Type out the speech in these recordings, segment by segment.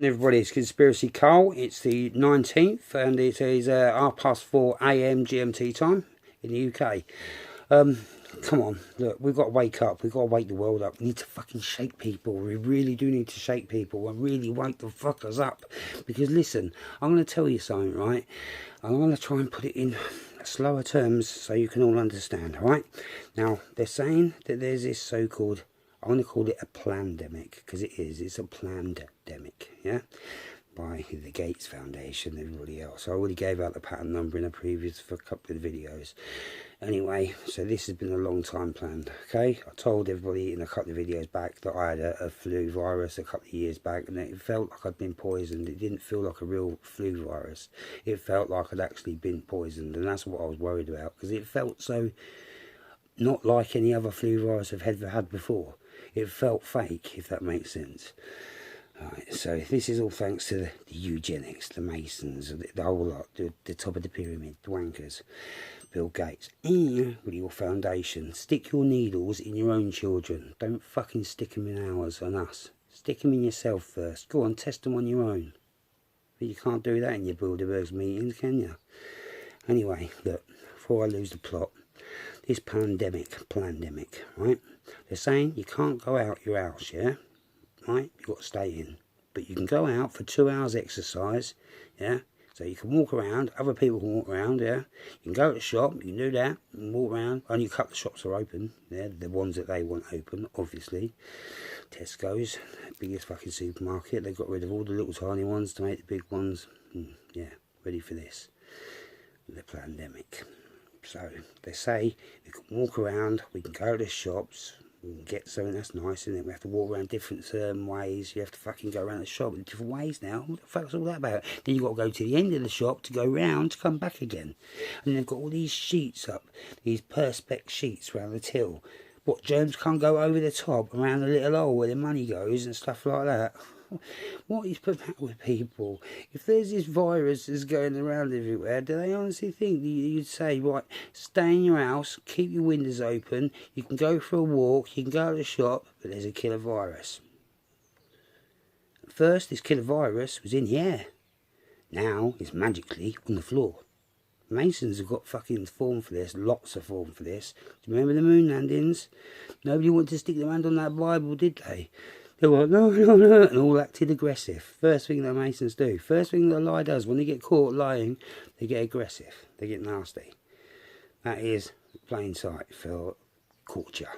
Everybody, it's Conspiracy Carl. It's the 19th and it is 4:30 AM GMT time in the UK. Come on, look, we've got to wake up. We've got to wake the world up. We need to fucking shake people. We really do need to shake people and really wake the fuckers up. Because listen, I'm going to tell you something, right? I'm going to try and put it in slower terms so you can all understand, right? Now, they're saying that there's this so-called, I want to call it a plandemic, because it is. It's a plandemic, yeah? By the Gates Foundation and everybody else. I already gave out the patent number in a previous for a couple of videos. Anyway, so this has been a long time planned, okay? I told everybody in a couple of videos back that I had a flu virus a couple of years back, and it felt like I'd been poisoned. It didn't feel like a real flu virus. It felt like I'd actually been poisoned, and that's what I was worried about, because it felt so not like any other flu virus I've ever had before. It felt fake, if that makes sense. Right, so this is all thanks to the eugenics, the Masons, the whole lot, the top of the pyramid, the wankers, Bill Gates, and with your foundation. Stick your needles in your own children. Don't fucking stick them in ours and us. Stick them in yourself first. Go on, test them on your own. But you can't do that in your Bilderberg's meetings, can you? Anyway, look, before I lose the plot, this plandemic, right? They're saying you can't go out your house, yeah? Right? You've got to stay in. But you can go out for 2 hours exercise, yeah? So you can walk around, other people can walk around, yeah? You can go to the shop, you can do that, and walk around. Only a couple of shops are open, yeah? The ones that they want open, obviously. Tesco's, biggest fucking supermarket. They got rid of all the little tiny ones to make the big ones. Yeah, ready for this. The plandemic. So they say we can walk around, we can go to the shops, we can get something that's nice, and then we have to walk around different ways. You have to fucking go around the shop in different ways now. What the fuck's all that about? Then you've got to go to the end of the shop to go round to come back again. And they've got all these sheets up, these perspex sheets around the till. What, germs can't go over the top around the little hole where the money goes and stuff like that? What is the matter with people? If there's this virus that's going around everywhere, do they honestly think you'd say, right, stay in your house, keep your windows open, you can go for a walk, you can go to the shop, but there's a killer virus? At first, this killer virus was in the air. Now, it's magically on the floor. Masons have got fucking form for this, lots of form for this. Do you remember the moon landings? Nobody wanted to stick their hand on that Bible, did they? They were like, no, and all acted aggressive. First thing that Masons do. First thing that a lie does, when they get caught lying, they get aggressive. They get nasty. That is plain sight for culture.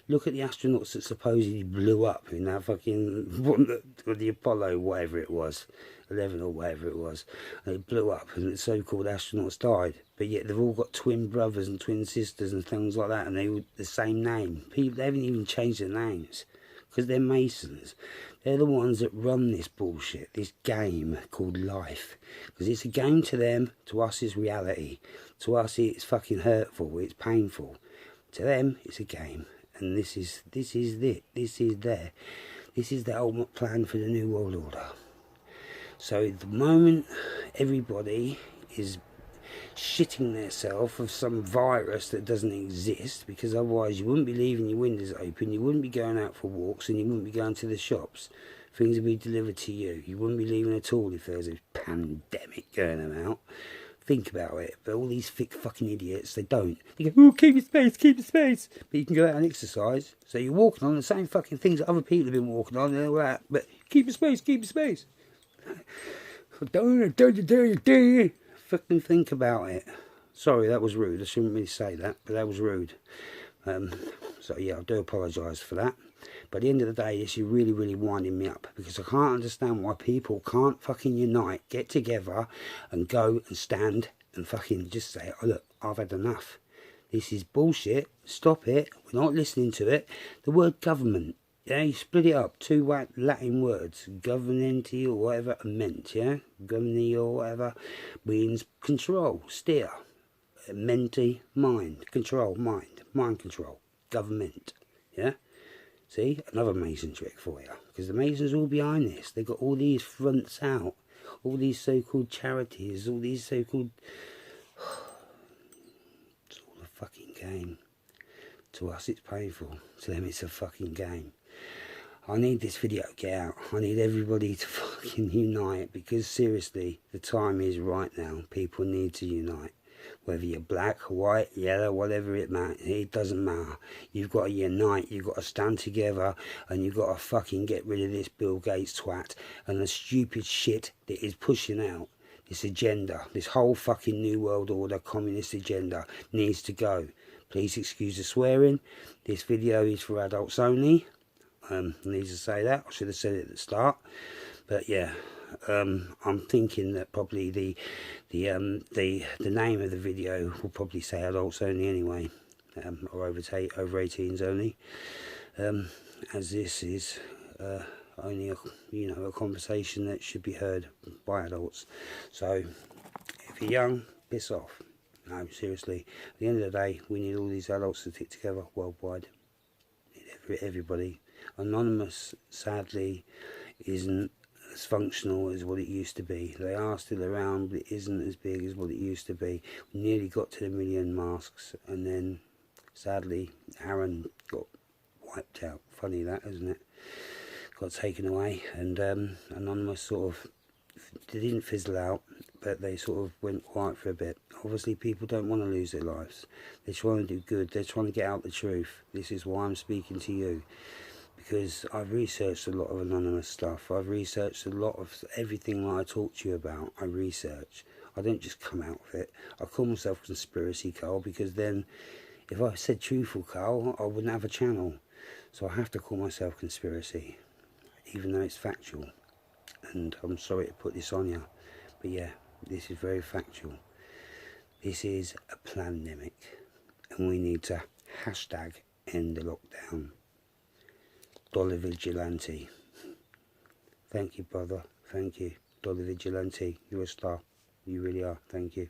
Look at the astronauts that supposedly blew up in that fucking, the Apollo, whatever it was, 11 or whatever it was. And it blew up and the so-called astronauts died. But yet they've all got twin brothers and twin sisters and things like that, and they all the same name. People, they haven't even changed their names. Because they're Masons. They're the ones that run this bullshit, this game called life. Because it's a game to them, to us it's reality. To us it's fucking hurtful, it's painful. To them it's a game. And this is it. This is the ultimate plan for the New World Order. So at the moment, everybody is shitting themselves of some virus that doesn't exist, because otherwise you wouldn't be leaving your windows open, you wouldn't be going out for walks, and you wouldn't be going to the shops. Things would be delivered to you. You wouldn't be leaving at all if there was a pandemic going about. Think about it. But all these thick fucking idiots, they don't. They go, oh, keep your space, keep your space. But you can go out and exercise. So you're walking on the same fucking things that other people have been walking on and all that. But keep your space, keep your space. Don't. Fucking think about it. Sorry, that was rude. I shouldn't really say that, but that was rude. So yeah, I do apologise for that. But at the end of the day, this is really, really winding me up, because I can't understand why people can't fucking unite, get together and go and stand and fucking just say, oh look, I've had enough. This is bullshit. Stop it. We're not listening to it. The word government. Yeah, you split it up, two Latin words, governenti or whatever it meant, yeah? Governni or whatever means control, steer. Menti, mind, control, mind control, government, yeah? See, another Mason trick for you, because the Masons are all behind this. They've got all these fronts out, all these so-called charities, all these so-called... It's all a fucking game. To us it's painful, to them it's a fucking game. I need this video to get out. I need everybody to fucking unite, because seriously, the time is right now. People need to unite. Whether you're black, white, yellow, whatever it doesn't matter. You've got to unite, you've got to stand together, and you've got to fucking get rid of this Bill Gates twat and the stupid shit that is pushing out. This agenda, this whole fucking New World Order communist agenda needs to go. Please excuse the swearing. This video is for adults only. I need to say that. I should have said it at the start. But yeah, I'm thinking that probably the name of the video will probably say adults only anyway, or over 18s only, as this is only a conversation that should be heard by adults. So if you're young, piss off. No, seriously. At the end of the day, we need all these adults to stick together worldwide. Everybody. Anonymous, sadly, isn't as functional as what it used to be. They are still around, but it isn't as big as what it used to be. We nearly got to the 1 million masks, and then sadly Aaron got wiped out. Funny that, isn't it? Got taken away, and Anonymous sort of, they didn't fizzle out, but they sort of went quiet for a bit. Obviously people don't want to lose their lives. They're trying to do good. They're trying to get out the truth. This is why I'm speaking to you, because I've researched a lot of Anonymous stuff. I've researched a lot of everything that I talk to you about. I research. I don't just come out with it. I call myself Conspiracy Carl, because then if I said Truthful Carl, I wouldn't have a channel. So I have to call myself Conspiracy, even though it's factual. And I'm sorry to put this on you, but yeah, this is very factual. This is a plandemic, and we need to hashtag end the lockdown. Dollar Vigilante. Thank you, brother. Thank you. Dollar Vigilante, you're a star. You really are. Thank you.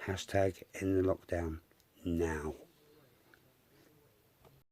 Hashtag end the lockdown now.